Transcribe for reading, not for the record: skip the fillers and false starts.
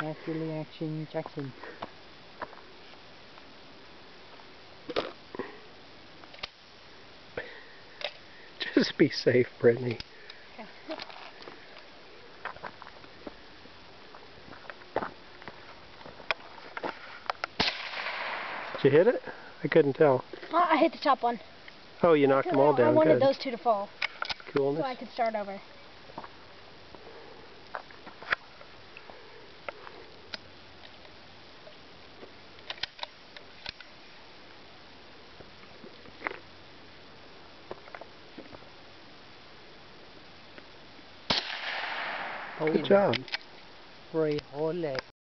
Naturally action Jackson. Just be safe, Brittany. Okay. Did you hit it? I couldn't tell. I hit the top one. Oh, you knocked them all down. I wanted Good. those two to fall. Coolness. So I could start over. Good job. Free whole leg.